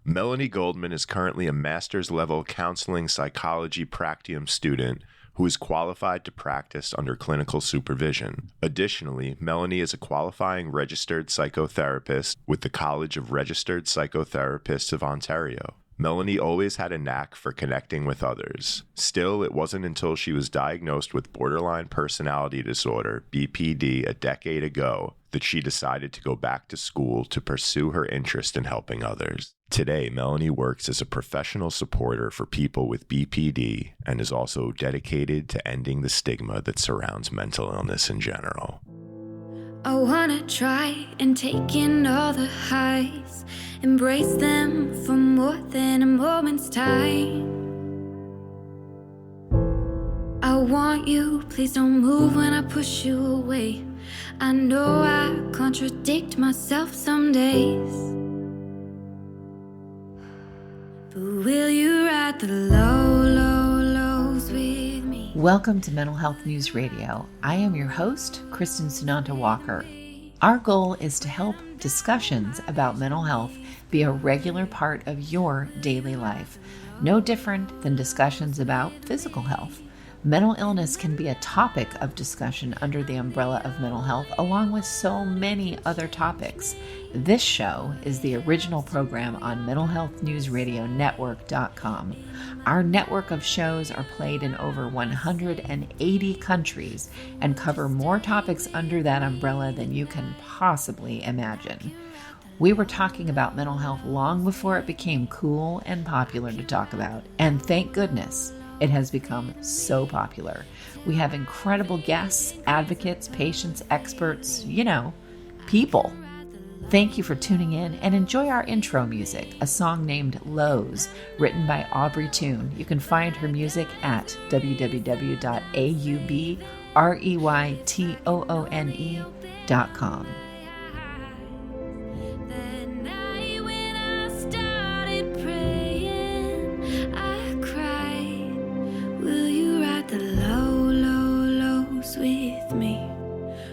Melanie Goldman is currently a master's level counseling psychology practicum student who is qualified to practice under clinical supervision. Additionally, Melanie is a qualifying registered psychotherapist with the College of Registered Psychotherapists of Ontario. Melanie always had a knack for connecting with others. Still, it wasn't until she was diagnosed with borderline personality disorder, BPD, a decade ago that she decided to go back to school to pursue her interest in helping others. Today, Melanie works as a professional supporter for people with BPD and is also dedicated to ending the stigma that surrounds mental illness in general. I wanna try and take in all the highs, embrace them for more than a moment's time. I want you, please don't move when I push you away. I know I contradict myself some days, but will you ride the lows with me? Welcome to Mental Health News Radio. I am your host, Kristin Sunanta Walker. Our goal is to help discussions about mental health be a regular part of your daily life, no different than discussions about physical health. Mental illness can be a topic of discussion under the umbrella of mental health, along with so many other topics. This show is the original program on mentalhealthnewsradionetwork.com. Our network of shows are played in over 180 countries and cover more topics under that umbrella than you can possibly imagine. We were talking about mental health long before it became cool and popular to talk about, and thank goodness it has become so popular. We have incredible guests, advocates, patients, experts, people. Thank you for tuning in and enjoy our intro music, a song named Lows, written by Aubrey Toon. You can find her music at www.aubreytoone.com. With me,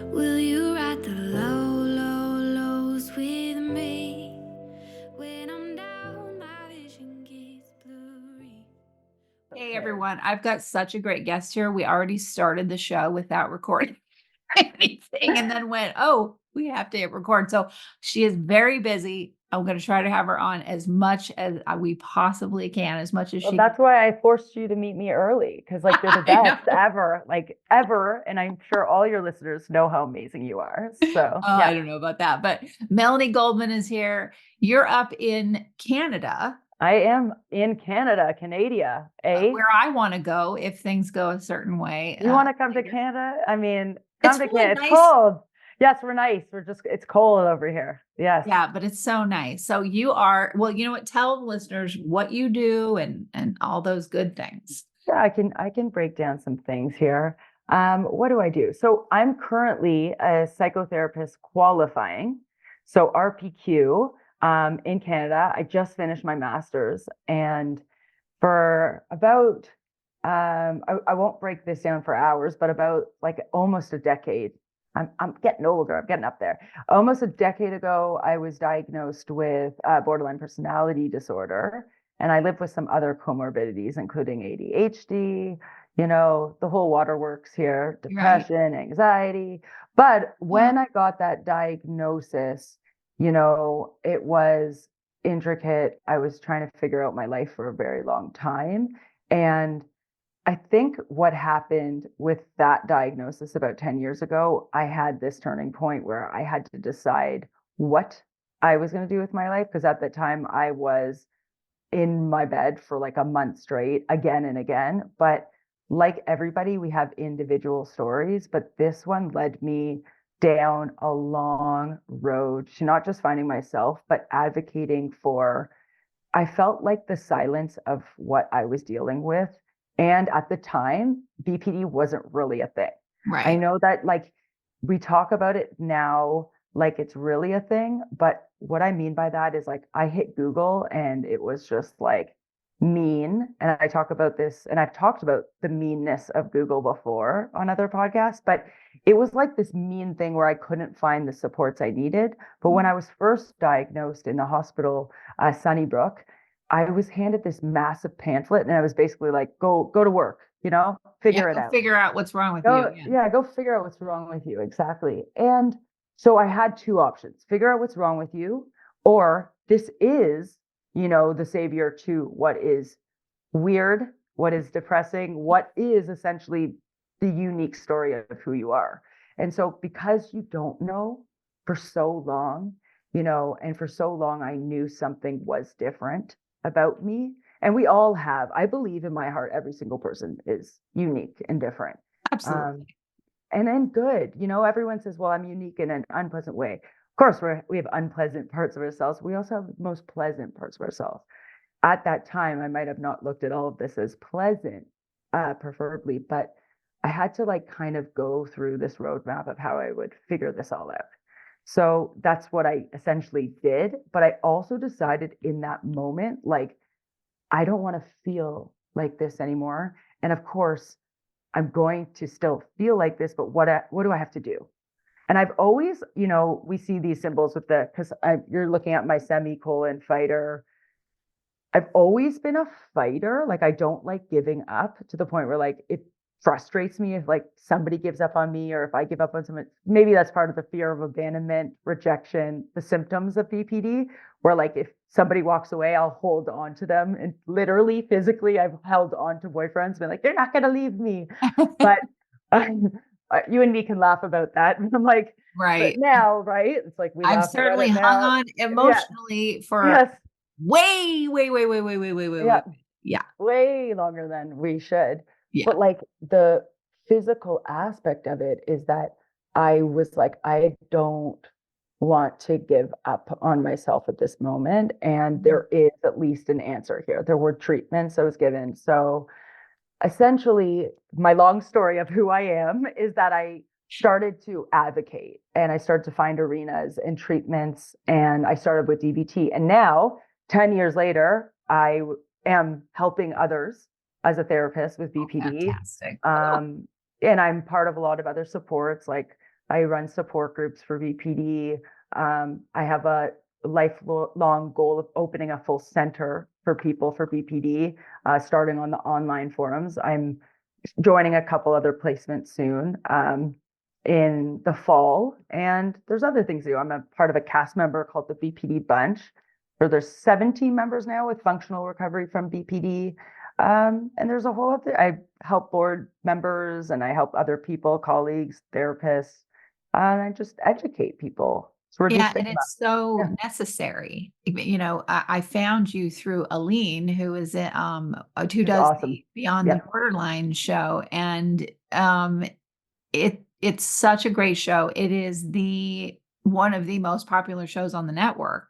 will you ride the lows with me? When I'm down, my vision gets blurry. Hey everyone, I've got such a great guest here. We already started the show without recording anything and then went, oh, we have to hit record. So she is very busy. I'm going to try to have her on as much as we possibly can, as much as Well, she that's why I forced you to meet me early, because you're the best ever, and I'm sure all your listeners know how amazing you are. So yeah. I don't know about that, but Melanie Goldman is here. You're up in Canada. I am in Canada, where I want to go if things go a certain way. You want to come to Canada? I mean, come to Canada. It's cold. Yes, we're nice. It's cold over here. Yes. Yeah, but it's so nice. So you are, well, you know what? Tell the listeners what you do and all those good things. Yeah, I can break down some things here. What do I do? So I'm currently a psychotherapist qualifying. So RPQ in Canada. I just finished my master's, and for about I won't break this down for hours, but about almost a decade. I'm getting older. I'm getting up there. Almost a decade ago, I was diagnosed with borderline personality disorder, and I live with some other comorbidities, including ADHD, the whole waterworks here, depression, anxiety. But when I got that diagnosis, it was intricate. I was trying to figure out my life for a very long time. And I think what happened with that diagnosis about 10 years ago, I had this turning point where I had to decide what I was going to do with my life. Because at the time I was in my bed for a month straight, again and again. But like everybody, we have individual stories, but this one led me down a long road to not just finding myself, but advocating for, I felt like the silence of what I was dealing with. And at the time, BPD wasn't really a thing. Right. I know that we talk about it now like it's really a thing, but what I mean by that is I hit Google and it was just mean. And I talk about this, and I've talked about the meanness of Google before on other podcasts, but it was like this mean thing where I couldn't find the supports I needed. But when I was first diagnosed in the hospital, Sunnybrook, I was handed this massive pamphlet, and I was basically like, go to work, Yeah, figure it go out. figure out what's wrong with you. Go, yeah, go figure out what's wrong with you. Exactly. And so I had two options: figure out what's wrong with you, or this is, the savior to what is weird, what is depressing, what is essentially the unique story of who you are. And so because you don't know for so long, and for so long I knew something was different about me. And we all have, I believe in my heart, every single person is unique and different. Um, Absolutely. and then good, everyone says, well, I'm unique in an unpleasant way. Of course, we have unpleasant parts of ourselves. We also have the most pleasant parts of ourselves. At that time, I might have not looked at all of this as pleasant, preferably, but I had to like kind of go through this roadmap of how I would figure this all out. So that's what I essentially did. But I also decided in that moment, like, I don't want to feel like this anymore. And of course, I'm going to still feel like this, but what do I have to do? And I've always, we see these symbols with because you're looking at my semicolon fighter. I've always been a fighter. Like, I don't like giving up to the point where like it frustrates me if like somebody gives up on me, or if I give up on someone. Maybe that's part of the fear of abandonment, rejection, the symptoms of BPD, where like if somebody walks away, I'll hold on to them. And literally, physically, I've held on to boyfriends, been like, they're not going to leave me. But you and me can laugh about that. And I'm like, but Right. now, right? It's like we I've laugh about certainly it hung now. on Yeah. emotionally for Yes. way, way, way, way, way, way, way, way, Yeah. way. Yeah. Way longer than we should. Yeah. But like the physical aspect of it is that I was like, I don't want to give up on myself at this moment. And there is at least an answer here. There were treatments I was given. So essentially, my long story of who I am is that I started to advocate, and I started to find arenas and treatments, and I started with DBT. And now, 10 years later, I am helping others as a therapist with BPD. Fantastic. And I'm part of a lot of other supports, like I run support groups for BPD. I have a lifelong goal of opening a full center for people for BPD, starting on the online forums. I'm joining a couple other placements soon in the fall. And there's other things to do. I'm a part of a cast member called the BPDBunch, where there's 17 members now with functional recovery from BPD. And there's a whole other, I help board members, and I help other people, colleagues, therapists, and I just educate people to reduce Yeah, and stigma. it's so Yeah, necessary. I found you through Aline, who is who it's does awesome. the Beyond the Yeah, Borderline show, and it's such a great show. It is the one of the most popular shows on the network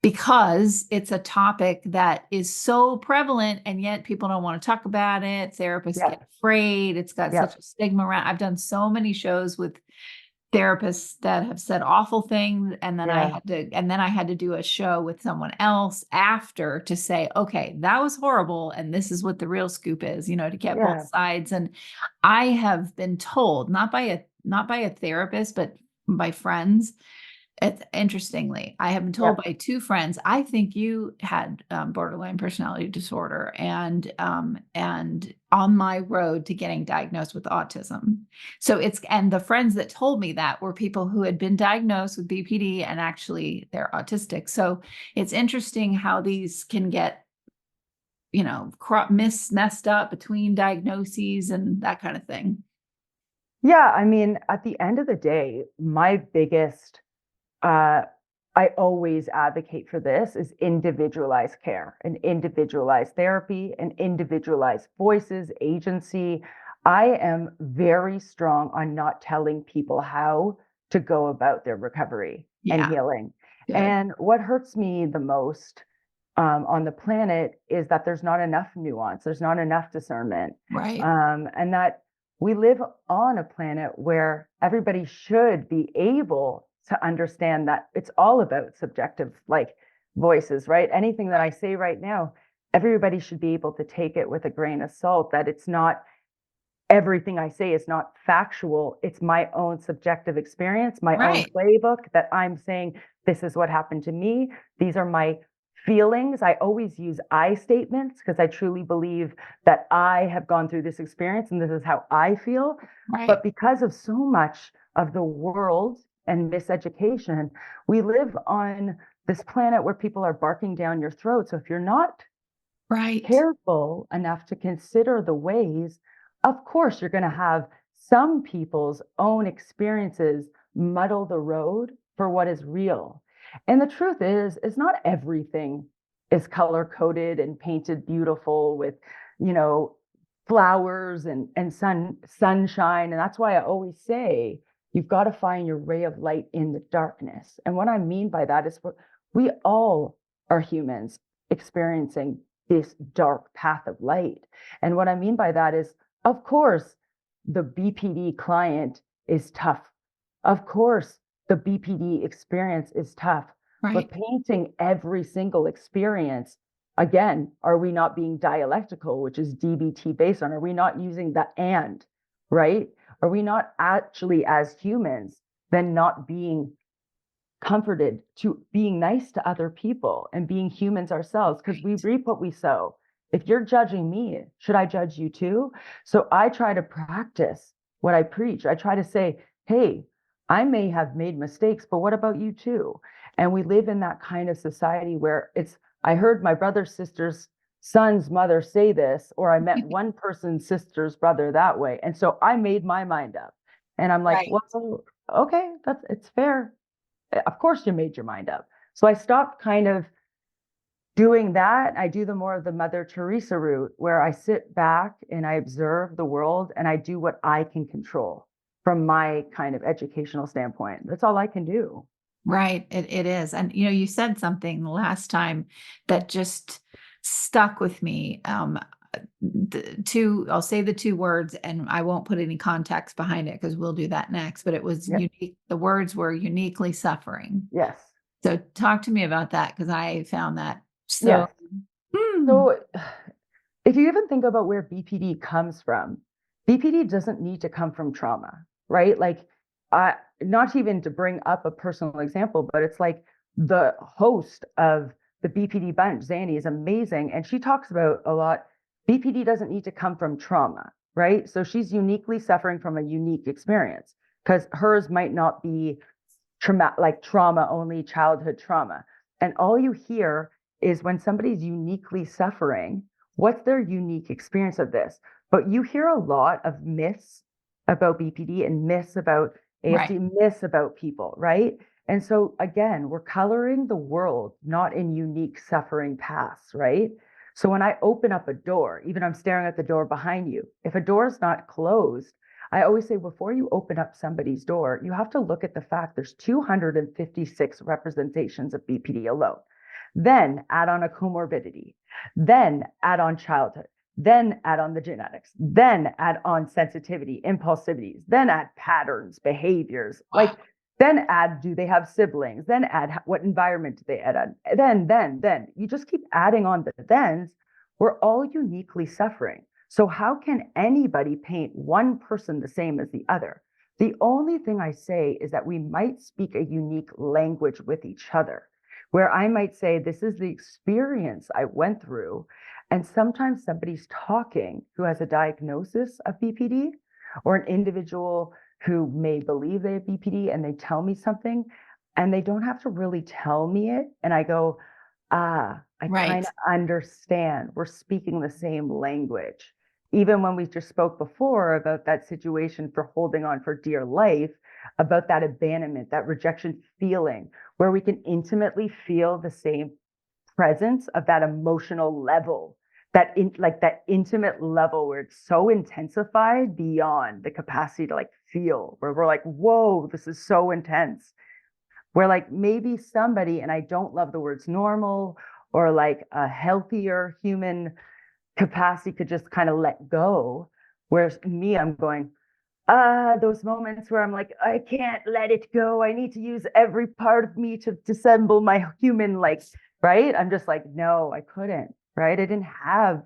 because it's a topic that is so prevalent, and yet people don't want to talk about it. Therapists yeah, get afraid. It's got yeah, such a stigma around. I've done so many shows with therapists that have said awful things, and then yeah, I had to do a show with someone else after to say, okay, that was horrible, and this is what the real scoop is, to get both yeah, sides. And I have been told, not by a therapist, but by friends. It's interestingly, I have been yeah, told by two friends, I think you had borderline personality disorder, and on my road to getting diagnosed with autism. So and the friends that told me that were people who had been diagnosed with BPD, and actually they're autistic. So it's interesting how these can get, messed up between diagnoses and that kind of thing. yeah. I mean, at the end of the day, my biggest uh, I always advocate for this is individualized care and individualized therapy and individualized voices, agency. I am very strong on not telling people how to go about their recovery and Yeah, healing. good. And what hurts me the most on the planet is that there's not enough nuance, there's not enough discernment, Right. and that we live on a planet where everybody should be able to understand that it's all about subjective like voices, right? Anything that I say right now, everybody should be able to take it with a grain of salt, that it's not everything I say is not factual. It's my own subjective experience, my own playbook, that I'm saying, this is what happened to me. These are my feelings. I always use I statements because I truly believe that I have gone through this experience and this is how I feel. Right. But because of so much of the world and miseducation, we live on this planet where people are barking down your throat. So if you're not careful enough to consider the ways, of course, you're going to have some people's own experiences muddle the road for what is real. And the truth is not everything is color coded and painted beautiful with, flowers and sunshine. And that's why I always say, you've got to find your ray of light in the darkness. And what I mean by that is we all are humans experiencing this dark path of light. And what I mean by that is, of course, the BPD client is tough. Of course, the BPD experience is tough. But painting every single experience, again, are we not being dialectical, which is DBT based on? Are we not using the and, right? Are we not actually, as humans, then not being comforted to being nice to other people and being humans ourselves? Because we reap what we sow. If you're judging me, should I judge you too? So I try to practice what I preach. I try to say, hey, I may have made mistakes, but what about you too? And we live in that kind of society where I heard my brother's sister's son's mother say this, or I met one person's sister's brother that way. And so I made my mind up. And I'm like, well, okay, it's fair. Of course you made your mind up. So I stopped kind of doing that. I do the more of the Mother Teresa route, where I sit back and I observe the world and I do what I can control from my kind of educational standpoint. That's all I can do. Right. It is. And, you said something last time that just stuck with me. I'll say the two words and I won't put any context behind it because we'll do that next, but it was unique. The words were uniquely suffering. Yes. So talk to me about that, because I found that so. Yes. So if you even think about where BPD comes from, BPD doesn't need to come from trauma, right? Like, not even to bring up a personal example, but it's like the host of the BPD bunch, Zanny, is amazing. And she talks about a lot, BPD doesn't need to come from trauma, right? So she's uniquely suffering from a unique experience because hers might not be trauma only, childhood trauma. And all you hear is when somebody's uniquely suffering, what's their unique experience of this? But you hear a lot of myths about BPD and myths about ASD, myths about people, right? And so again, we're coloring the world not in unique suffering paths, right? So when I open up a door, even I'm staring at the door behind you, if a door is not closed, I always say before you open up somebody's door, you have to look at the fact there's 256 representations of BPD alone. Then add on a comorbidity, then add on childhood, then add on the genetics, then add on sensitivity, impulsivities, then add patterns, behaviors, then add, do they have siblings? Then add what environment do they add on? Then. You just keep adding on the thens. We're all uniquely suffering. So how can anybody paint one person the same as the other? The only thing I say is that we might speak a unique language with each other, where I might say, this is the experience I went through. And sometimes somebody's talking who has a diagnosis of BPD, or an individual who may believe they have BPD, and they tell me something and they don't have to really tell me it. And I go, I kind of understand. We're speaking the same language. Even when we just spoke before about that situation for holding on for dear life, about that abandonment, that rejection feeling, where we can intimately feel the same presence of that emotional level, that intimate level where it's so intensified beyond the capacity to feel, where we're like, whoa, this is so intense. Where maybe somebody, and I don't love the words normal or a healthier human capacity, could just kind of let go. Whereas me, I'm going, those moments where I'm like, I can't let it go. I need to use every part of me to dissemble my human, right? I'm just like, no, I couldn't. right? I didn't have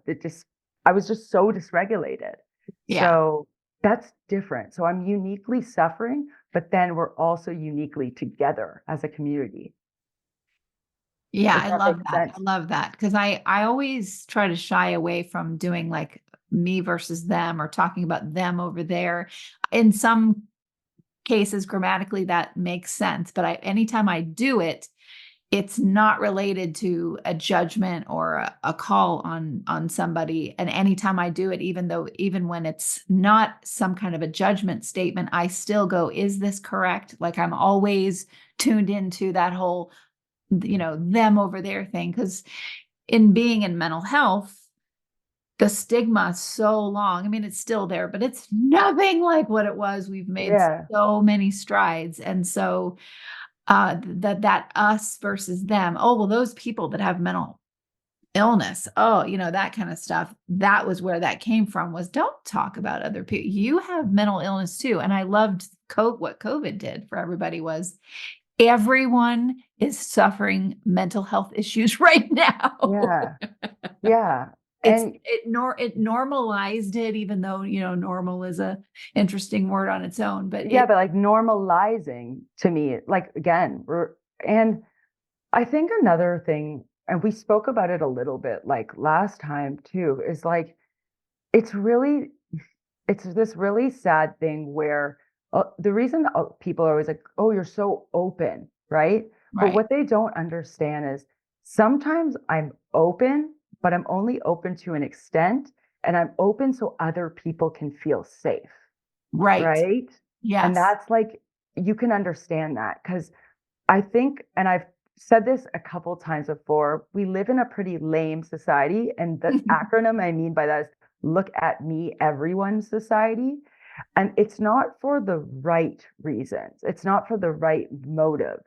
I was just so dysregulated. Yeah. So that's different. So I'm uniquely suffering, but then we're also uniquely together as a community. Yeah, If I that love makes that. sense. I love that because I always try to shy away from doing like me versus them or talking about them over there. In some cases, grammatically, that makes sense. But anytime I do it, it's not related to a judgment or a call on somebody. And anytime I do it, even when it's not some kind of a judgment statement, I still go, is this correct? Like I'm always tuned into that whole, them over there thing. Because in being in mental health, the stigma is so long. I mean, it's still there, but it's nothing like what it was. We've made Yeah. so many strides. And so that us versus them. Oh, well, those people that have mental illness, oh, that kind of stuff. That was where that came from, was don't talk about other people. You have mental illness too. And I loved what COVID did for everybody was everyone is suffering mental health issues right now. Yeah. Yeah. It's And it normalized it, even though normal is a interesting word on its own. But yeah, but like normalizing to me, like again, and I think another thing, and we spoke about it a little bit like last time too, is like it's this really sad thing where the reason people are always like, oh, you're so open, right? But right, what they don't understand is sometimes I'm open, but I'm only open to an extent, and I'm open so other people can feel safe, right, right? And yes. that's like, you can understand that because I think, and I've said this a couple times before, we live in a pretty lame society. And the acronym I mean by that is look at me, everyone society. And it's not for the right reasons. It's not for the right motive.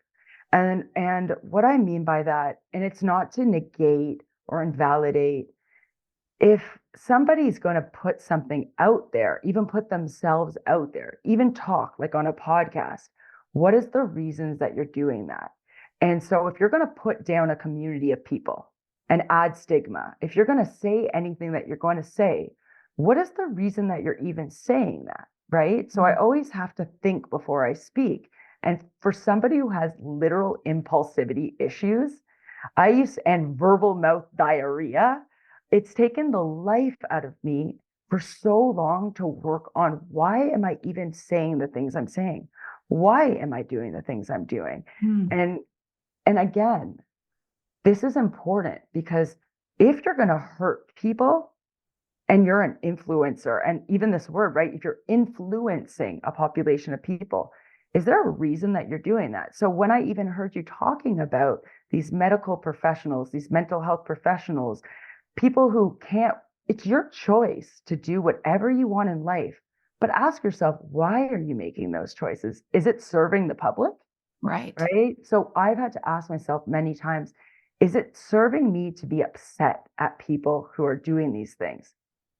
And what I mean by that, and it's not to negate or invalidate, if somebody's going to put something out there, even put themselves out there, even talk like on a podcast, what is the reasons that you're doing that? And so if you're going to put down a community of people and add stigma, if you're going to say anything that you're going to say, what is the reason that you're even saying that? Right. So I always have to think before I speak. And for somebody who has literal impulsivity issues, and verbal mouth diarrhea, it's taken the life out of me for so long to work on why am I even saying the things I'm saying? Why am I doing the things I'm doing? Mm. And again, this is important because if you're going to hurt people and you're an influencer, and even this word, right? If you're influencing a population of people, is there a reason that you're doing that? So when I even heard you talking about these medical professionals, these mental health professionals, people who can't, it's your choice to do whatever you want in life. But ask yourself, why are you making those choices? Is it serving the public? Right. Right. So I've had to ask myself many times, is it serving me to be upset at people who are doing these things?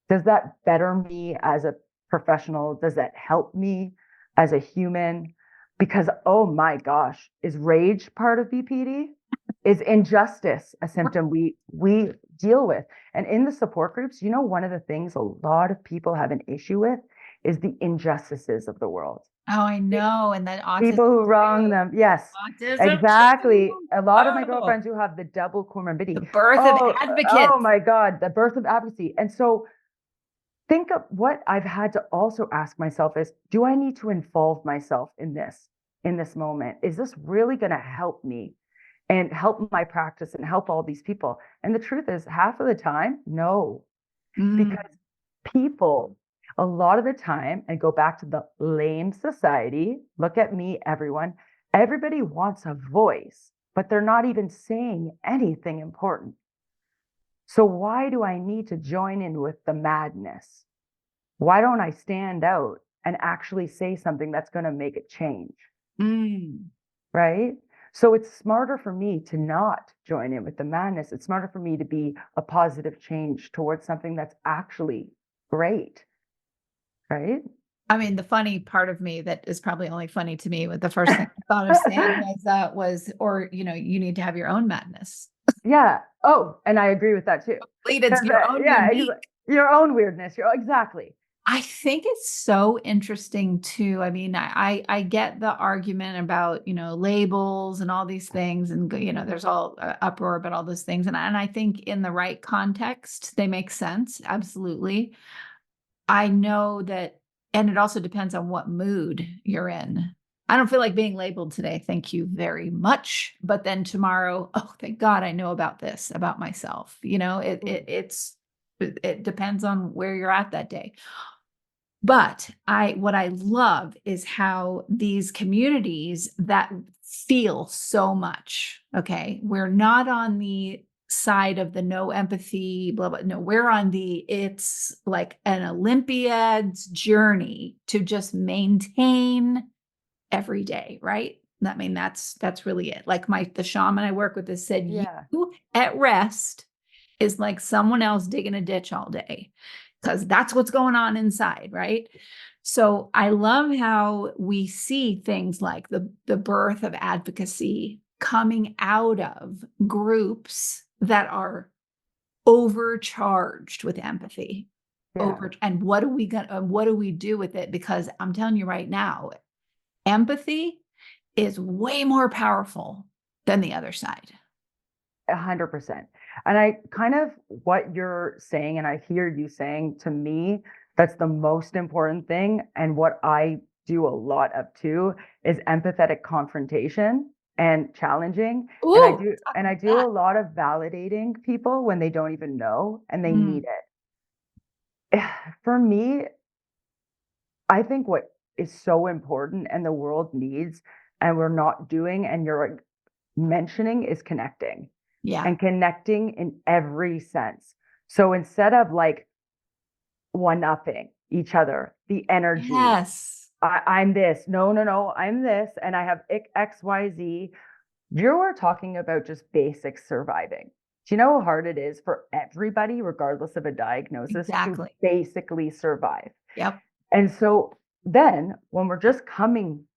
Does that better me as a professional? Does that help me as a human? Because, oh my gosh, is rage part of BPD? Is injustice a symptom we deal with? And in the support groups, one of the things a lot of people have an issue with is the injustices of the world. Oh, I know. And that autism People who wrong too. them. Yes, Autism exactly. too. A lot of my Oh, girlfriends who have the double the comorbidity. birth of Oh advocates. my God, the birth of advocacy. And so think of what I've had to also ask myself is, do I need to involve myself in this moment? Is this really going to help me and help my practice and help all these people? And the truth is, half of the time, no, Mm, because people, a lot of the time, and go back to the lame society, look at me, everyone, everybody wants a voice, but they're not even saying anything important. So why do I need to join in with the madness? Why don't I stand out and actually say something that's going to make a change? mm. Right? So it's smarter for me to not join in with the madness. It's smarter for me to be a positive change towards something that's actually great. Right? I mean, the funny part of me that is probably only funny to me, with the first thing I thought of saying was, or, you need to have your own madness. Yeah. Oh, and I agree with that too. It's your own Yeah, unique. your own weirdness. Exactly. I think it's so interesting too. I mean, I get the argument about, labels and all these things, and there's all uproar about all those things, and I think in the right context they make sense. Absolutely. I know that, and it also depends on what mood you're in. I don't feel like being labeled today. Thank you very much. But then tomorrow, oh, thank God I know about this about myself. It depends on where you're at that day. But what I love is how these communities that feel so much, okay, we're not on the side of the no empathy, blah, blah. No, we're on it's like an Olympiad's journey to just maintain every day, right? I mean, that's really it. Like the shaman I work with has said, you at rest is like someone else digging a ditch all day, because that's what's going on inside, right? So I love how we see things like the birth of advocacy coming out of groups that are overcharged with empathy. And what do we do with it? Because I'm telling you right now, empathy is way more powerful than the other side. 100%. And I kind of, what you're saying, and I hear you saying, to me, that's the most important thing. And what I do a lot of too is empathetic confrontation and challenging. Ooh, and I do a lot of validating people when they don't even know and they need it. For me, I think what is so important and the world needs and we're not doing, and you're mentioning, is connecting. Yeah. And connecting in every sense. So instead of like one-upping each other, the energy. Yes. I'm this. No, I'm this. And I have X, Y, Z. You're talking about just basic surviving. Do you know how hard it is for everybody, regardless of a diagnosis, to basically survive? Yep. And so then when we're just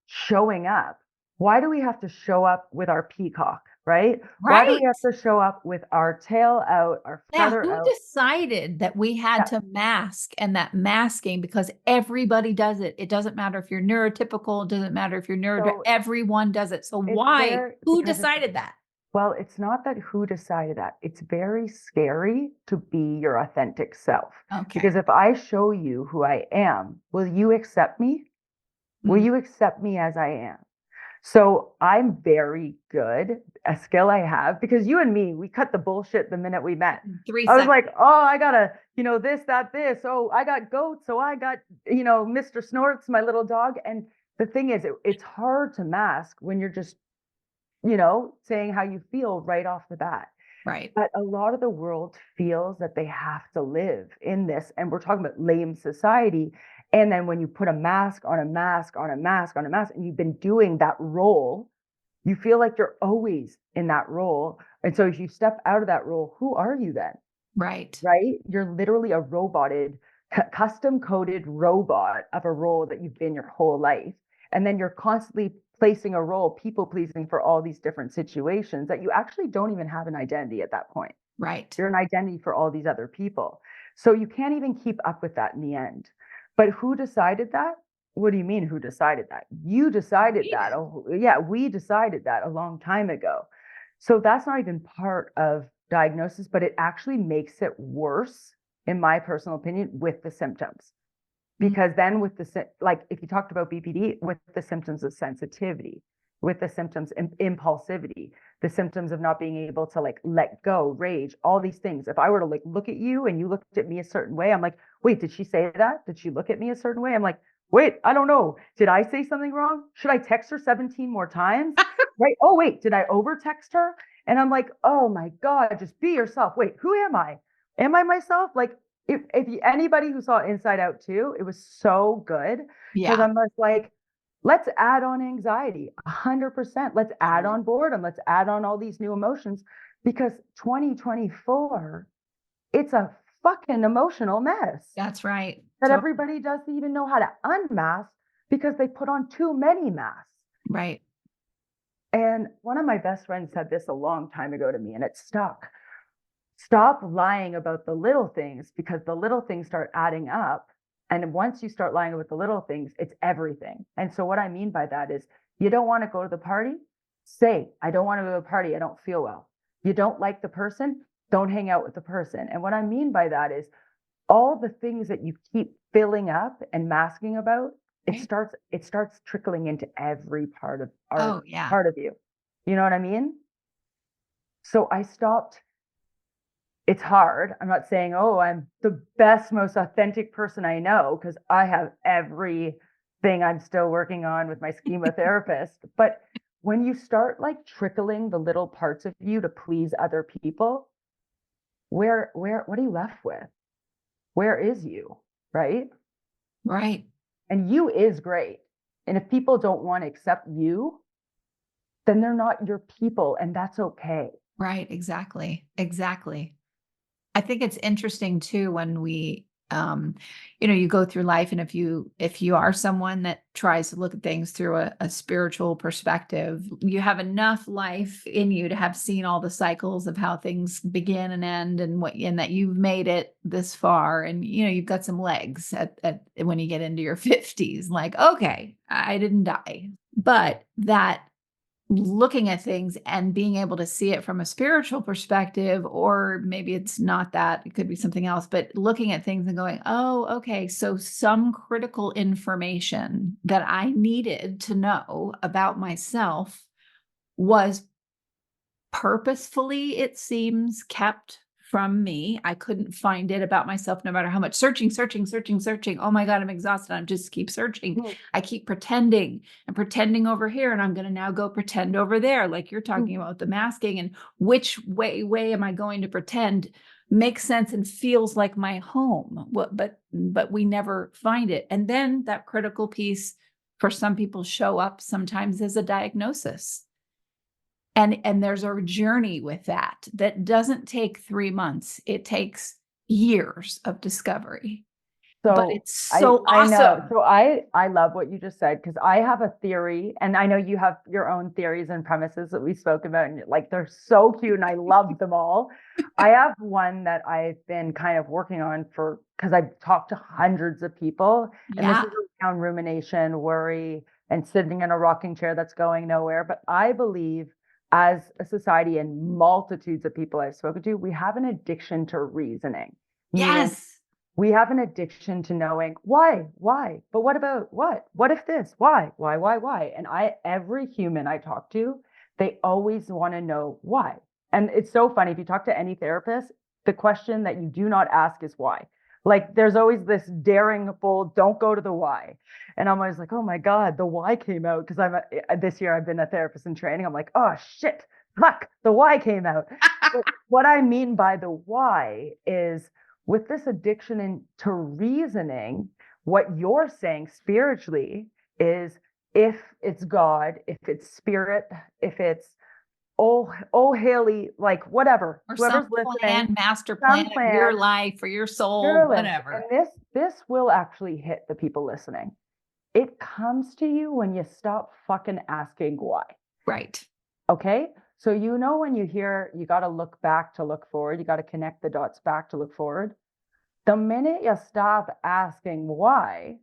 showing up, why do we have to show up with our peacock? Right? Why do we have to show up with our tail out, our feather out? Who decided that we had to mask, and that masking, because everybody does it. It doesn't matter if you're neurotypical, it doesn't matter if you're everyone does it. So why? Who decided that? Well, it's not that who decided that. It's very scary to be your authentic self. Okay. Because if I show you who I am, will you accept me? Will you accept me as I am? So I'm very good, a skill I have, because you and me, we cut the bullshit the minute we met. 3 seconds. I was like, oh, I gotta, this, that, this. Oh, I got goats. So I got, Mr. Snorts, my little dog. And the thing is, it's hard to mask when you're just, saying how you feel right off the bat. Right. But a lot of the world feels that they have to live in this. And we're talking about lame society. And then when you put a mask on a mask on a mask on a mask, and you've been doing that role, you feel like you're always in that role. And so if you step out of that role, who are you then? Right. Right? You're literally a custom coded robot of a role that you've been your whole life. And then you're constantly placing a role, people pleasing for all these different situations that you actually don't even have an identity at that point. Right. You're an identity for all these other people. So you can't even keep up with that in the end. But who decided that? What do you mean, who decided that? You decided that. Oh, yeah, we decided that a long time ago. So that's not even part of diagnosis, but it actually makes it worse, in my personal opinion, with the symptoms. Because then if you talked about BPD, with the symptoms of sensitivity, with the symptoms of impulsivity, the symptoms of not being able to let go, rage, all these things. If I were to look at you and you looked at me a certain way, I'm like, wait, did she say that? Did she look at me a certain way? I'm like, wait, I don't know. Did I say something wrong? Should I text her 17 more times? Right? Oh, wait, did I over text her? And I'm like, oh my God, just be yourself. Wait, who am I? Am I myself? If anybody who saw Inside Out 2, it was so good. Because I'm just like, let's add on anxiety, 100%. Let's add on boredom. Let's add on all these new emotions, because 2024, it's a fucking emotional mess. That's right. That everybody doesn't even know how to unmask because they put on too many masks. Right. And one of my best friends said this a long time ago to me, and it stuck. Stop lying about the little things, because the little things start adding up. And once you start lying about the little things, it's everything. And so what I mean by that is, you don't want to go to the party? Say, I don't want to go to the party. I don't feel well. You don't like the person? Don't hang out with the person. And what I mean by that is, all the things that you keep filling up and masking about, Right. it starts trickling into every part of Oh, yeah. part of you. You know what I mean? So I stopped. It's hard. I'm not saying, oh, I'm the best, most authentic person I know, because I have everything I'm still working on with my schema therapist. But when you start like trickling the little parts of you to please other people, what are you left with? Where is you? Right? Right. And you is great. And if people don't want to accept you, then they're not your people, and that's okay. Right. Exactly. Exactly. I think it's interesting too when we, you go through life, and if you are someone that tries to look at things through a spiritual perspective, you have enough life in you to have seen all the cycles of how things begin and end, and that you've made it this far, and you've got some legs at when you get into your 50s. Like, okay, I didn't die, but that looking at things and being able to see it from a spiritual perspective, or maybe it's not that, it could be something else, but looking at things and going, oh, okay, so some critical information that I needed to know about myself was purposefully, it seems, kept from me. I couldn't find it about myself, no matter how much searching. Oh my God, I'm exhausted. I'm just keep searching. I keep pretending and pretending over here, and I'm going to now go pretend over there. Like you're talking about the masking, and which way am I going to pretend makes sense and feels like my home. But we never find it. And then that critical piece for some people show up sometimes as a diagnosis. And there's a journey with that doesn't take 3 months. It takes years of discovery. But So it's so I know. awesome. So I love what you just said, because I have a theory, and I know you have your own theories and premises that we spoke about, and like they're so cute and I love them all. I have one that I've been kind of working on because I've talked to hundreds of people, and this Yeah. is around rumination, worry, and sitting in a rocking chair that's going nowhere. But I believe, as a society and multitudes of people I've spoken to, we have an addiction to reasoning, meaning Yes. we have an addiction to knowing why, but what about what if this, why. And every human I talk to, they always want to know why. And it's so funny, if you talk to any therapist, the question that you do not ask is why. Like there's always this daring full, don't go to the why. And I'm always like, oh my God, the why came out, because this year I've been a therapist in training. I'm like, oh shit, fuck, the why came out. So what I mean by the why is, with this addiction to reasoning, what you're saying spiritually is, if it's God, if it's spirit, if it's Haley, like whatever, Or whoever's some listening, master plan some of your plan, life or your soul, fearless. And whatever. this will actually hit the people listening. It comes to you when you stop fucking asking why. Right. Okay. So, when you hear you got to look back to look forward, you got to connect the dots back to look forward. The minute you stop asking why,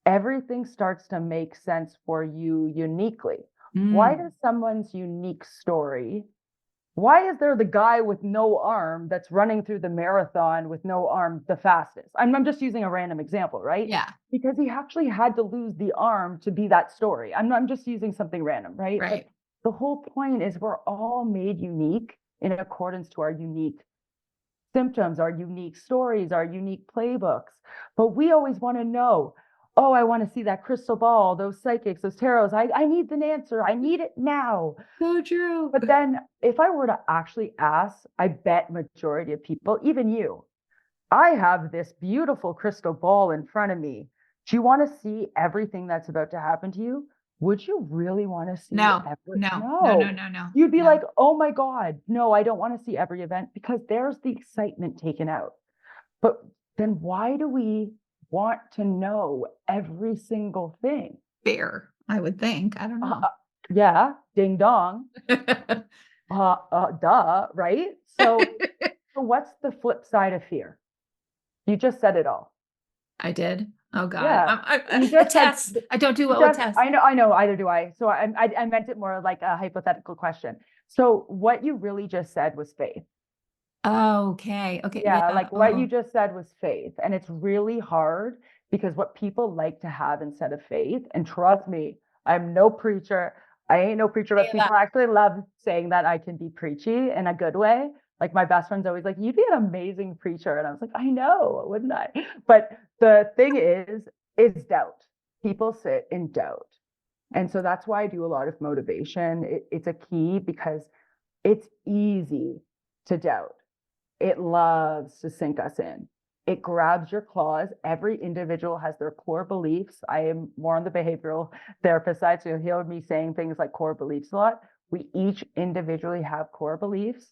everything starts to make sense for you uniquely. Why does someone's unique story, why is there the guy with no arm that's running through the marathon with no arm the fastest? I'm just using a random example, right? Yeah. Because he actually had to lose the arm to be that story. I'm just using something random, right? Right. But the whole point is, we're all made unique in accordance to our unique symptoms, our unique stories, our unique playbooks. But we always want to know, oh, I want to see that crystal ball, those psychics, those tarots. I need an answer. I need it now. So true. But then if I were to actually ask, I bet majority of people, even you, I have this beautiful crystal ball in front of me. Do you want to see everything that's about to happen to you? Would you really want to see No. No. You'd be like, oh my God, no, I don't want to see every event, because there's the excitement taken out. But then why do we want to know every single thing? Fear, I would think. I don't know. Yeah, ding dong. Duh, right? So what's the flip side of fear? You just said it all. I did. Oh God. Yeah. You A just said, test. I don't do you well with just, tests. I know, either do I. So I meant it more like a hypothetical question. So what you really just said was faith. Okay. Okay. Yeah, Yeah. like what you just said was faith. And it's really hard because what people like to have instead of faith, and trust me, I'm no preacher. I ain't no preacher, but people actually love saying that I can be preachy in a good way. Like my best friend's always like, you'd be an amazing preacher. And I was like, I know, wouldn't I? But the thing is doubt. People sit in doubt. And so that's why I do a lot of motivation. It's a key because it's easy to doubt. It loves to sink us in. It grabs your claws. Every individual has their core beliefs. I am more on the behavioral therapist side, so you'll hear me saying things like core beliefs a lot. We each individually have core beliefs.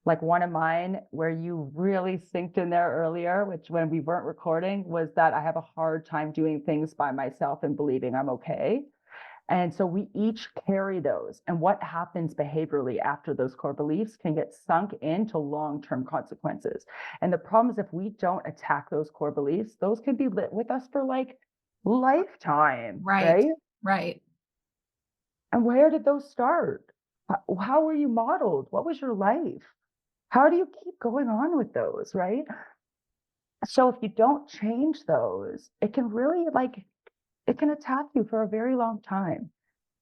Like one of mine, where you really synced in there earlier, which when we weren't recording, was that I have a hard time doing things by myself and believing I'm okay. And so we each carry those. And what happens behaviorally after those core beliefs can get sunk into long-term consequences. And the problem is if we don't attack those core beliefs, those can be lit with us for like lifetime, Right. right? Right. And where did those start? How were you modeled? What was your life? How do you keep going on with those, right? So if you don't change those, it can really it can attack you for a very long time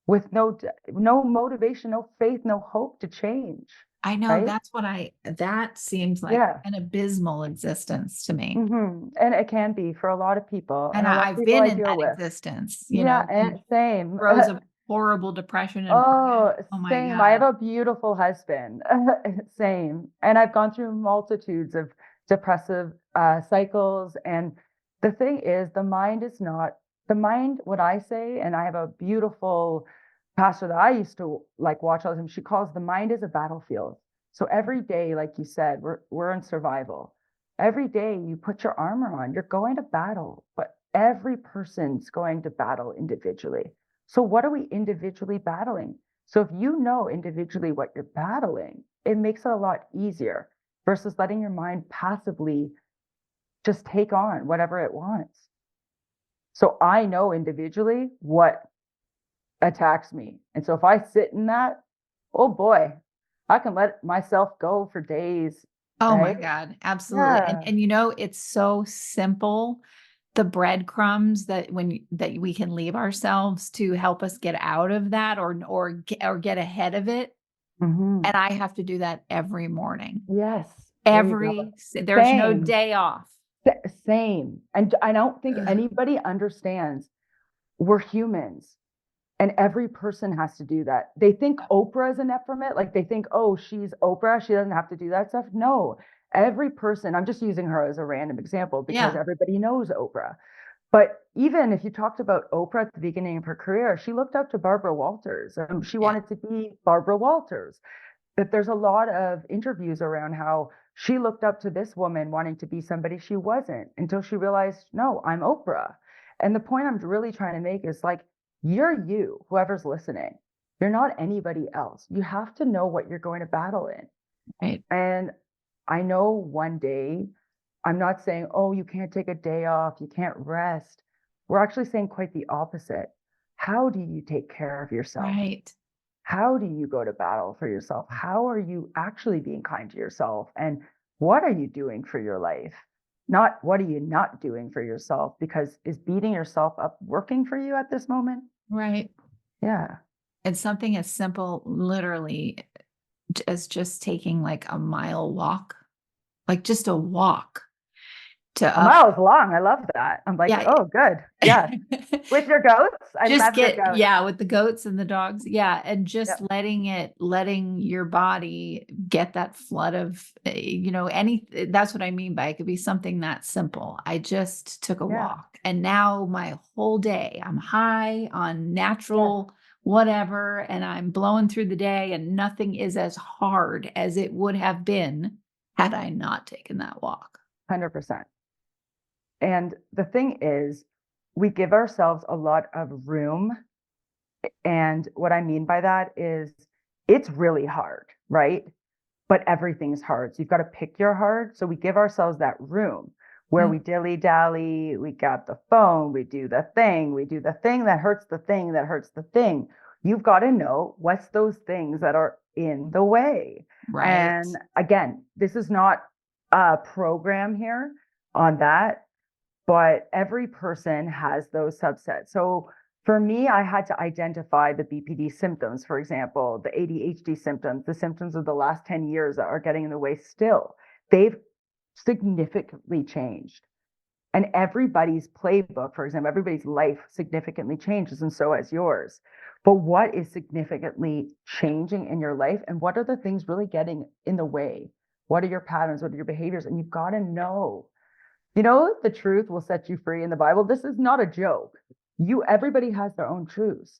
with no motivation, no faith, no hope to change, I know right? that seems like Yeah. an abysmal existence to me. And it can be for a lot of people, And and a lot of I've people been I in deal that with. existence, Yeah, in and same. throes of horrible depression and Oh, oh my same. I have God. a beautiful husband. Same. And I've gone through multitudes of depressive cycles. And the thing is, the mind is not the mind, what I say, and I have a beautiful pastor that I used to like watch all the time. She calls the mind is a battlefield. So every day, like you said, we're in survival. Every day you put your armor on, you're going to battle, but every person's going to battle individually. So what are we individually battling? So if you know individually what you're battling, it makes it a lot easier versus letting your mind passively just take on whatever it wants. So I know individually what attacks me. And so if I sit in that, oh boy, I can let myself go for days, Oh my right? God, absolutely. Yeah. And it's so simple. The breadcrumbs that we can leave ourselves to help us get out of that or get ahead of it. Mm-hmm. And I have to do that every morning. Yes. There you go. There's no Same. day off. Same. And I don't think Ugh. anybody understands we're humans. And every person has to do that. They think Oprah is enough from it. Like they think, oh, she's Oprah. She doesn't have to do that stuff. No, every person, I'm just using her as a random example because Yeah. everybody knows Oprah. But even if you talked about Oprah at the beginning of her career, she looked up to Barbara Walters. She Yeah. wanted to be Barbara Walters. That there's a lot of interviews around how she looked up to this woman wanting to be somebody she wasn't until she realized, no, I'm Oprah. And the point I'm really trying to make is like, you're you, whoever's listening. You're not anybody else. You have to know what you're going to battle in. Right. And I know one day, I'm not saying, oh, you can't take a day off, you can't rest. We're actually saying quite the opposite. How do you take care of yourself? Right. How do you go to battle for yourself? How are you actually being kind to yourself? And what are you doing for your life? Not what are you not doing for yourself? Because is beating yourself up working for you at this moment? Right. Yeah. And something as simple, literally, as just taking like a mile walk, like just a walk to A up. mile is long. I love that. I'm like, Yeah. oh, good. Yeah. With your goats. I Just love your get, goats. yeah, with the goats and the dogs. Yeah. And just Yep. letting your body get that flood of, that's what I mean by it could be something that simple. I just took a Yeah. walk and now my whole day, I'm high on Yes. natural whatever, and I'm blowing through the day and nothing is as hard as it would have been had I not taken that walk. 100%. And the thing is, we give ourselves a lot of room And what I mean by that is it's really hard, right? But everything's hard. So you've got to pick your hard. So we give ourselves that room where we dilly dally, we got the phone, we do the thing that hurts the thing that hurts the thing. You've got to know what's those things that are in the way. Right. And again, this is not a program here on that, but every person has those subsets. So for me, I had to identify the BPD symptoms, for example, the ADHD symptoms, the symptoms of the last 10 years that are getting in the way still. They've significantly changed. And everybody's playbook, for example, everybody's life significantly changes, and so has yours. But what is significantly changing in your life? And what are the things really getting in the way? What are your patterns? What are your behaviors? And you've got to know. You know, the truth will set you free in the Bible. This is not a joke. Everybody has their own truths,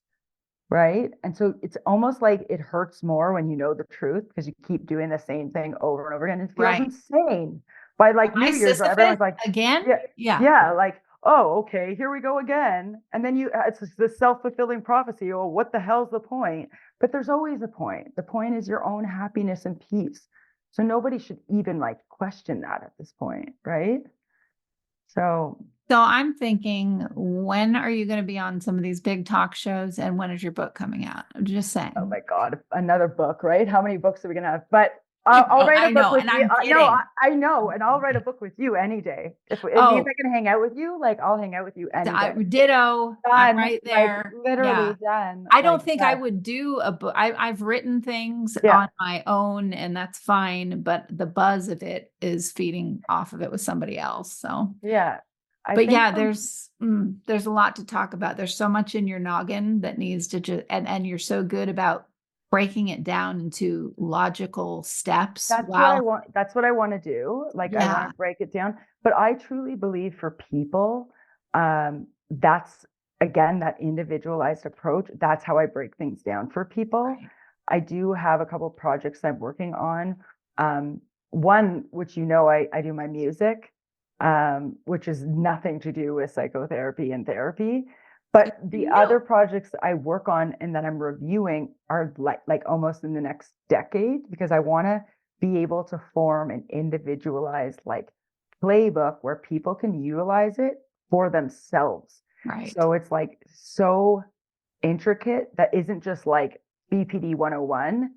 right? And so it's almost like it hurts more when you know the truth because you keep doing the same thing over and over again. It feels insane. By like New Year's, everyone's like, again? Yeah, like, oh, okay, here we go again. And then it's this self-fulfilling prophecy. Oh, what the hell's the point? But there's always a point. The point is your own happiness and peace. So nobody should even like question that at this point, right? So I'm thinking, when are you going to be on some of these big talk shows, and when is your book coming out? I'm just saying. Oh my God, another book, right? How many books are we going to have? But I'll write a book with you. No, I know, and I'll write a book with you any day. If it means I can hang out with you, like I'll hang out with you any day. Ditto. Done, I'm right there. Like, literally done. I don't think I would do a book. I've written things on my own, and that's fine. But the buzz of it is feeding off of it with somebody else. So yeah. There's a lot to talk about. There's so much in your noggin that needs to just, and you're so good about breaking it down into logical steps. That's what I want. That's what I want to do. Like I want to break it down. But I truly believe for people, that's again, that individualized approach. That's how I break things down for people. Right. I do have a couple projects I'm working on. One, which I do my music. Which is nothing to do with psychotherapy and therapy. But the other projects I work on and that I'm reviewing are like almost in the next decade, because I want to be able to form an individualized like playbook where people can utilize it for themselves. Right. So it's like so intricate that isn't just like BPD 101,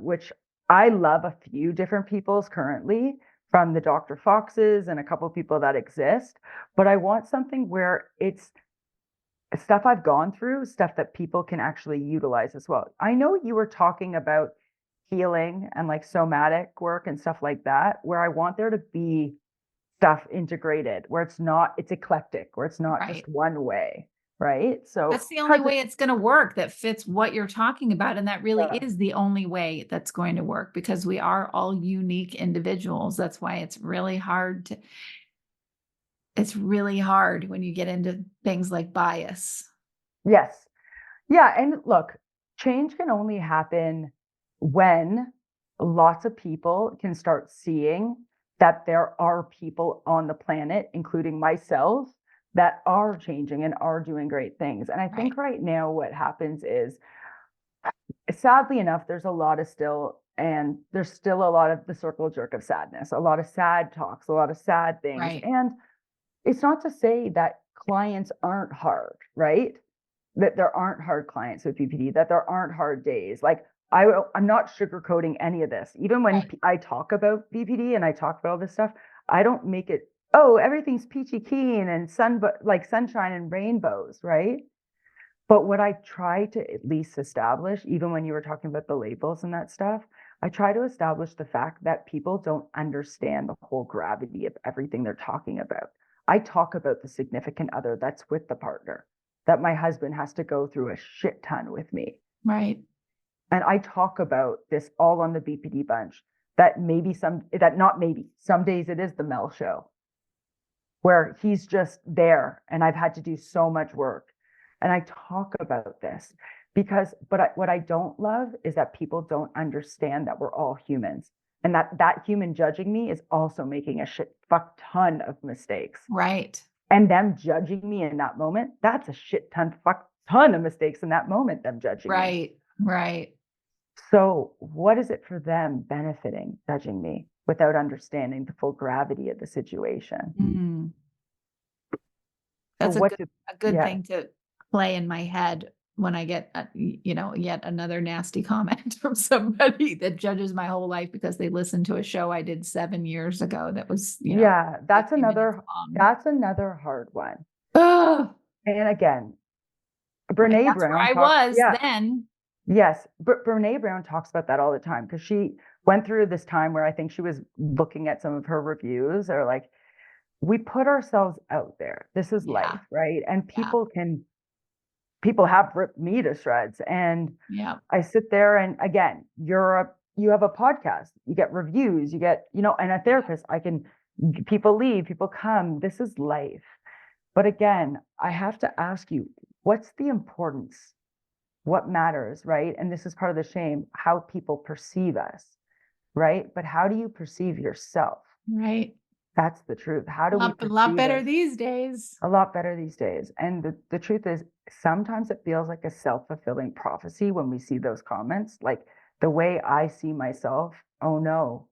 which I love a few different people's currently, from the Dr. Foxes and a couple of people that exist. But I want something where it's stuff I've gone through, stuff that people can actually utilize as well. I know you were talking about healing and like somatic work and stuff like that, where I want there to be stuff integrated, where it's eclectic, where it's not just one way. Right. So that's the only way it's going to work that fits what you're talking about. And that really is the only way that's going to work, because we are all unique individuals. That's why it's really hard when you get into things like bias. Yes. Yeah. And look, change can only happen when lots of people can start seeing that there are people on the planet, including myself, that are changing and are doing great things. And I think right now what happens is, sadly enough, there's a lot of there's still a lot of the circle jerk of sadness, a lot of sad talks, a lot of sad things. Right. And it's not to say that clients aren't hard, right? That there aren't hard clients with BPD, that there aren't hard days. Like I'm not sugarcoating any of this. Even when I talk about BPD and I talk about all this stuff, I don't make it, oh, everything's peachy keen and sunshine and rainbows, right? But what I try to at least establish, even when you were talking about the labels and that stuff, I try to establish the fact that people don't understand the whole gravity of everything they're talking about. I talk about the significant other that's with the partner, that my husband has to go through a shit ton with me. Right. And I talk about this all on the BPD bunch, that some days it is the Mel show, where he's just there and I've had to do so much work. And I talk about this because, what I don't love is that people don't understand that we're all humans, and that human judging me is also making a fuck ton of mistakes. Right. And them judging me in that moment, that's a shit ton ton of mistakes in that moment, them judging me. Right. Right. So what is it for them benefiting judging me without understanding the full gravity of the situation? Mm. So That's a good yeah, thing to play in my head when I get, yet another nasty comment from somebody that judges my whole life because they listened to a show I did 7 years ago that was, yeah, 50 minutes long. that's another hard one. Ugh, And again, like Brene that's where Brown I talks, was then. yes, Brene Brown talks about that all the time because she went through this time where I think she was looking at some of her reviews or like, we put ourselves out there. This is Yeah. life, right? And Yeah. people have ripped me to shreds. And Yeah. I sit there and again, you have a podcast, you get reviews, you get, and a therapist, people leave, people come. This is life. But again, I have to ask you, what's the importance? What matters, right? And this is part of the shame, how people perceive us, right? But how do you perceive yourself? Right. That's the truth. How do we A lot perceive better us? these days. A lot better these days. And the truth is, sometimes it feels like a self-fulfilling prophecy when we see those comments. Like the way I see myself, oh no,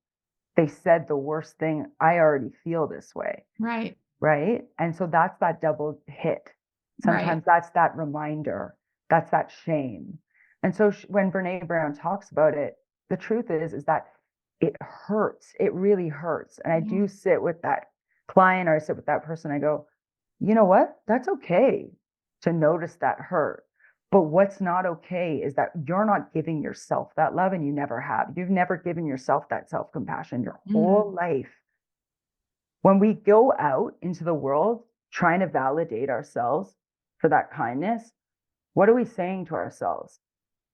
they said the worst thing. I already feel this way. Right. Right. And so that's that double hit. Sometimes that's that reminder. That's that shame. And so when Brene Brown talks about it, the truth is that it hurts. It really hurts. And I do sit with that client or I sit with that person. I go, you know what? That's okay to notice that hurt. But what's not okay is that you're not giving yourself that love and you never have. You've never given yourself that self-compassion your whole life. When we go out into the world trying to validate ourselves for that kindness, what are we saying to ourselves?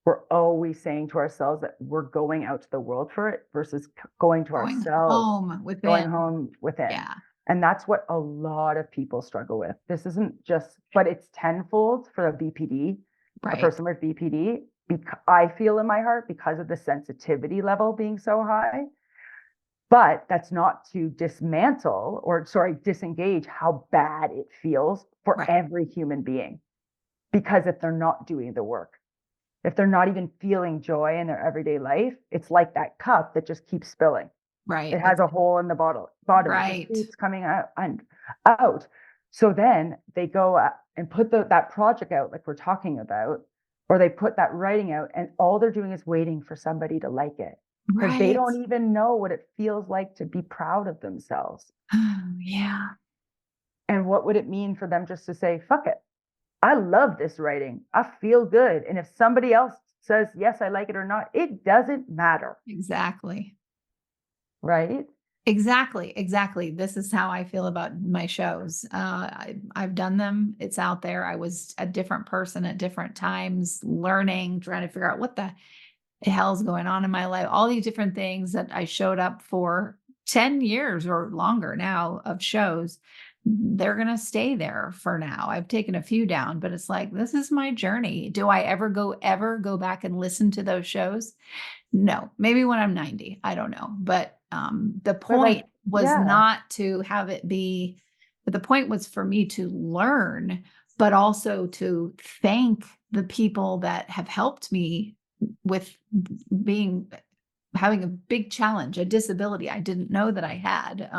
We're always saying to ourselves that we're going out to the world for it versus going to ourselves, going home within. Yeah. And that's what a lot of people struggle with. This isn't just, but it's tenfold for a BPD, a person with BPD. I feel in my heart because of the sensitivity level being so high. But that's not to disengage how bad it feels for every human being. Because if they're not doing the work, if they're not even feeling joy in their everyday life, it's like that cup that just keeps spilling. Right. It has a hole in the bottom. Right. It just keeps coming out. So then they go and put that project out like we're talking about, or they put that writing out and all they're doing is waiting for somebody to like it. Because they don't even know what it feels like to be proud of themselves. Yeah. And what would it mean for them just to say, fuck it. I love this writing. I feel good. And if somebody else says, yes, I like it or not, it doesn't matter. Exactly. Right? Exactly. This is how I feel about my shows. I've done them. It's out there. I was a different person at different times, learning, trying to figure out what the hell's going on in my life. All these different things that I showed up for 10 years or longer now of shows. They're going to stay there for now. I've taken a few down, but it's like, this is my journey. Do I ever go back and listen to those shows? No, maybe when I'm 90, I don't know. But the point was not to have it be, but the point was for me to learn, but also to thank the people that have helped me with having a big challenge, a disability I didn't know that I had.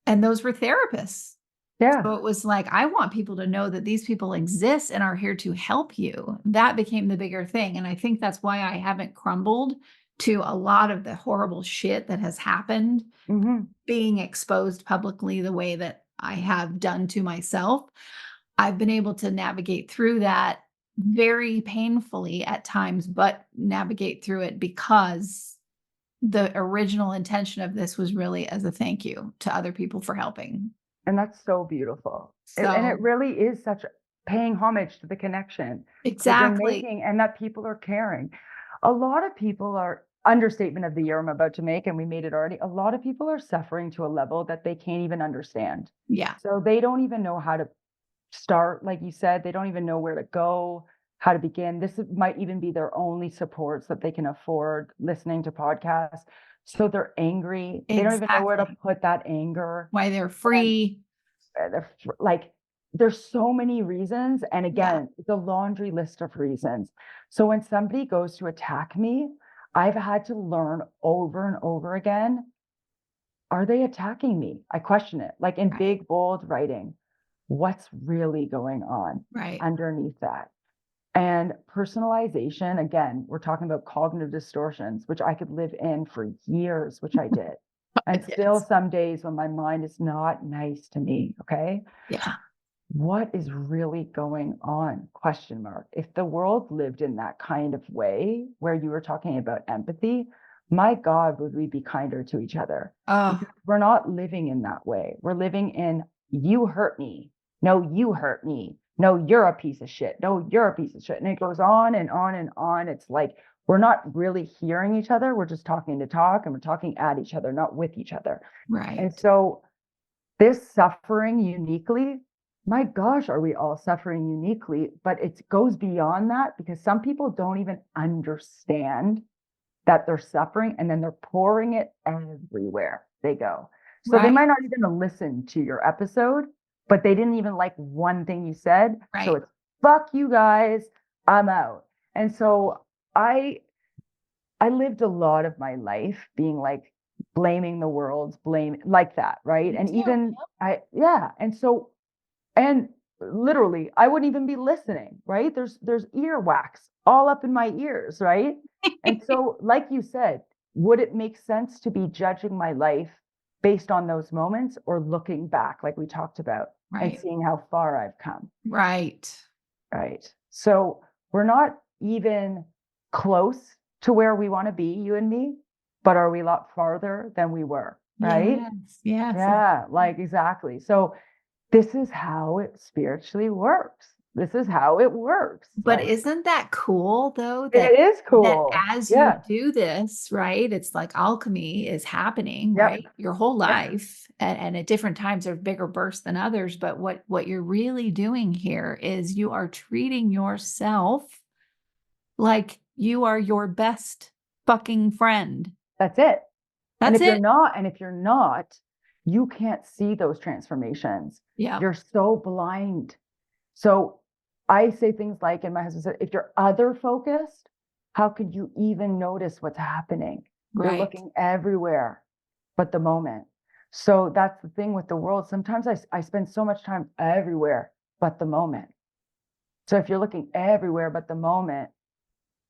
And those were therapists. Yeah. So it was like, I want people to know that these people exist and are here to help you. That became the bigger thing. And I think that's why I haven't crumbled to a lot of the horrible shit that has happened, being exposed publicly the way that I have done to myself. I've been able to navigate through that very painfully at times, but navigate through it because the original intention of this was really as a thank you to other people for helping. And that's so beautiful. So, and it really is such paying homage to the connection that you're making and that people are caring. A lot of people are, understatement of the year I'm about to make, and we made it already, a lot of people are suffering to a level that they can't even understand. Yeah. So they don't even know how to start, like you said, they don't even know where to go, how to begin. This might even be their only supports that they can afford, listening to podcasts. So they're angry. They don't even know where to put that anger. Why they're free. They're like, there's so many reasons. And again, it's a laundry list of reasons. So when somebody goes to attack me, I've had to learn over and over again, are they attacking me? I question it, like in big, bold writing, what's really going on underneath that? And personalization, again, we're talking about cognitive distortions, which I could live in for years, which I did. And still some days when my mind is not nice to me, okay? Yeah. What is really going on? Question mark. If the world lived in that kind of way where you were talking about empathy, my God, would we be kinder to each other? Because we're not living in that way. We're living in, you hurt me. No, you hurt me. No, you're a piece of shit. No, you're a piece of shit. And it goes on and on and on. It's like, we're not really hearing each other. We're just talking to talk, and we're talking at each other, not with each other. Right. And so this suffering uniquely, my gosh, are we all suffering uniquely? But it goes beyond that, because some people don't even understand that they're suffering, and then they're pouring it everywhere they go. So they might not even listen to your episode, but they didn't even like one thing you said. So it's, fuck you guys, I'm out. And so I lived a lot of my life being like, blaming the world, blame like that, right? And even and so, and literally I wouldn't even be listening, right? There's earwax all up in my ears, right? And so, like you said, would it make sense to be judging my life based on those moments, or looking back, like we talked about, and seeing how far I've come? Right. So we're not even close to where we want to be, you and me, but are we a lot farther than we were, right? Yes. Yeah, like exactly. So this is how it spiritually works. This is how it works. But like, isn't that cool though? it is cool. That as you do this, right? It's like alchemy is happening, right? Your whole life, and at different times there's bigger bursts than others. But what you're really doing here is you are treating yourself like you are your best fucking friend. That's it. That's if you're not, you can't see those transformations. Yeah. You're so blind. So I say things like, and my husband said, if you're other focused, how could you even notice what's happening? You're looking everywhere but the moment. So that's the thing with the world. Sometimes I spend so much time everywhere but the moment. So if you're looking everywhere but the moment,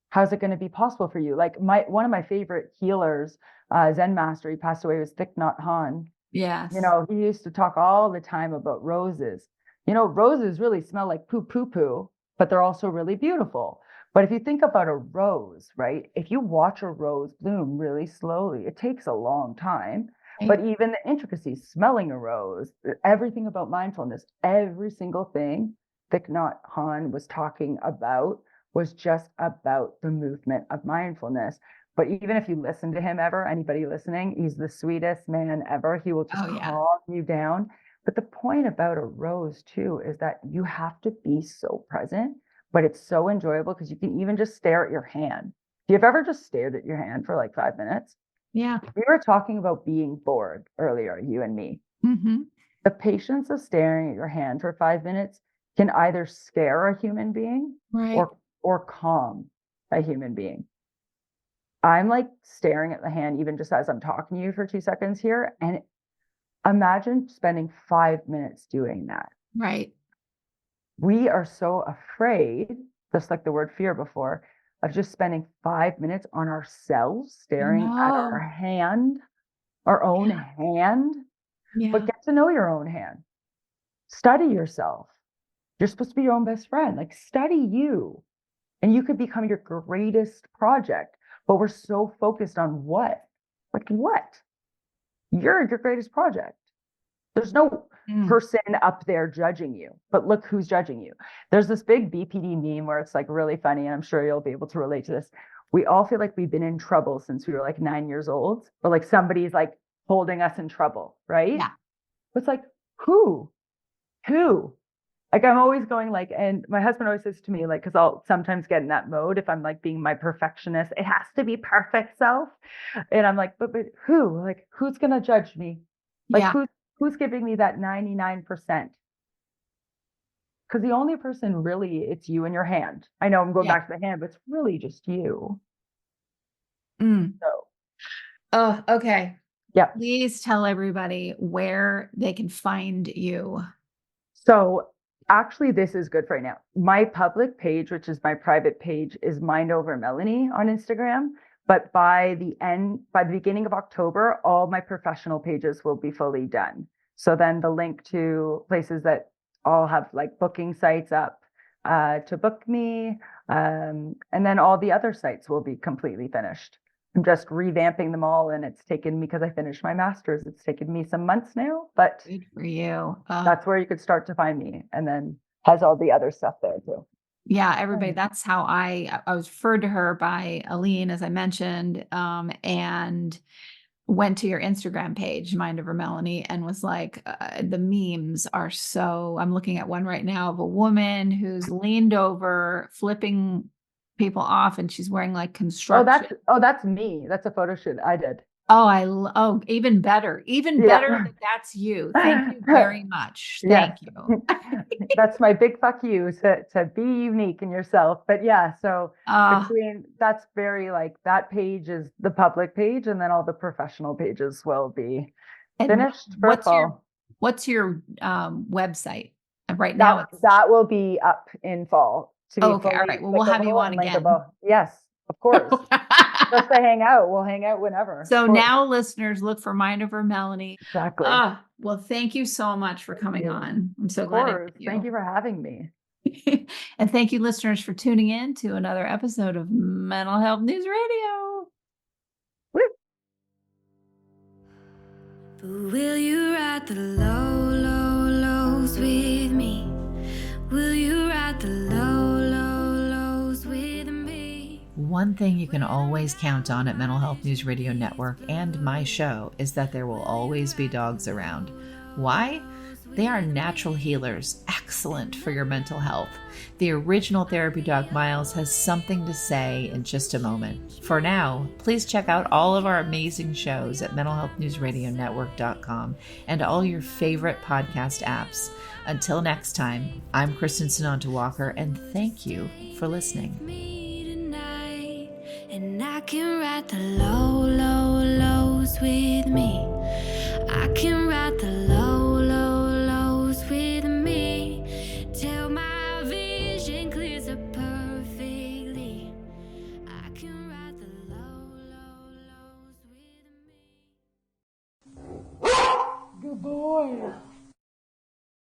how's it going to be possible for you? Like one of my favorite healers, Zen master, he passed away, was Thich Nhat Hanh. Yes. You know, he used to talk all the time about roses. You know, roses really smell like poo, but they're also really beautiful. But if you think about a rose, right? If you watch a rose bloom really slowly, it takes a long time. But even the intricacies, smelling a rose, everything about mindfulness, every single thing Thich Nhat Hanh was talking about was just about the movement of mindfulness. But even if you listen to him ever, anybody listening, he's the sweetest man ever. He will just calm you down. But the point about a rose too is that you have to be so present, but it's so enjoyable because you can even just stare at your hand. If you've ever just stared at your hand for like 5 minutes. Yeah. We were talking about being bored earlier, you and me. Mm-hmm. The patience of staring at your hand for 5 minutes can either scare a human being or calm a human being. I'm like staring at the hand even just as I'm talking to you for 2 seconds here. And imagine spending 5 minutes doing that. Right. We are so afraid, just like the word fear before, of just spending 5 minutes on ourselves, staring at our hand, our own hand. But get to know your own hand. Study yourself. You're supposed to be your own best friend. Like, study you. And you could become your greatest project. But we're so focused on what? Like what? You're your greatest project. There's no person up there judging you, but look who's judging you. There's this big BPD meme where it's like really funny, and I'm sure you'll be able to relate to this. We all feel like we've been in trouble since we were like 9 years old, or like somebody's like holding us in trouble, right? Yeah. It's like, who? Like, I'm always going like, and my husband always says to me, like, because I'll sometimes get in that mode if I'm like being my perfectionist, it has to be perfect self. And I'm like, but who? Like, who's going to judge me? Like, who's giving me that 99%? because the only person really, it's you and your hand. I know I'm going Yeah. back to the hand, but it's really just you. Mm. So, Oh, okay. yeah. Please tell everybody where they can find you. So actually, this is good for right now. My public page, which is my private page, is Mind Over Melanie on Instagram. But by the beginning of October, all my professional pages will be fully done. So then the link to places that all have like booking sites up to book me. And then all the other sites will be completely finished. I'm just revamping them all, and it's taken me, because I finished my master's, it's taken me some months now, but Good for you. that's where you could start to find me, and then has all the other stuff there too. Yeah, everybody. That's how I was referred to her by Aline, as I mentioned, and went to your Instagram page, Mind Over Melanie, and was like, the memes are so. I'm looking at one right now of a woman who's leaned over, flipping people off, and she's wearing like construction. That's me. That's a photo shoot I did. Oh, even better Yeah. that that's you. Thank you very much. Yes. Thank you. That's my big fuck you to be unique in yourself. But yeah, so that's very like, that page is the public page, and then all the professional pages will be And finished for fall. what's your website? Right now it's That will be up in fall to be okay. All right. Well, we'll have you on again. Yes, of course. Just to hang out. We'll hang out whenever. So now listeners, look for Mind Over Melanie. Exactly. Well, thank you so much for coming on. I'm so glad I met you. Thank you for having me. And thank you, listeners, for tuning in to another episode of Mental Health News Radio. But will you ride the low, low, lows with me? Will you ride the low, low, lows with me? One thing you can always count on at Mental Health News Radio Network and my show is that there will always be dogs around. Why? They are natural healers, excellent for your mental health. The original therapy dog Miles has something to say in just a moment. For now, please check out all of our amazing shows at mentalhealthnewsradionetwork.com and all your favorite podcast apps. Until next time, I'm Kristin Walker, and thank you for listening. And I can ride the low, low, lows with me. I can ride the low, low, lows with me. Till my vision clears up perfectly. I can ride the low, low, lows with me. Good boy.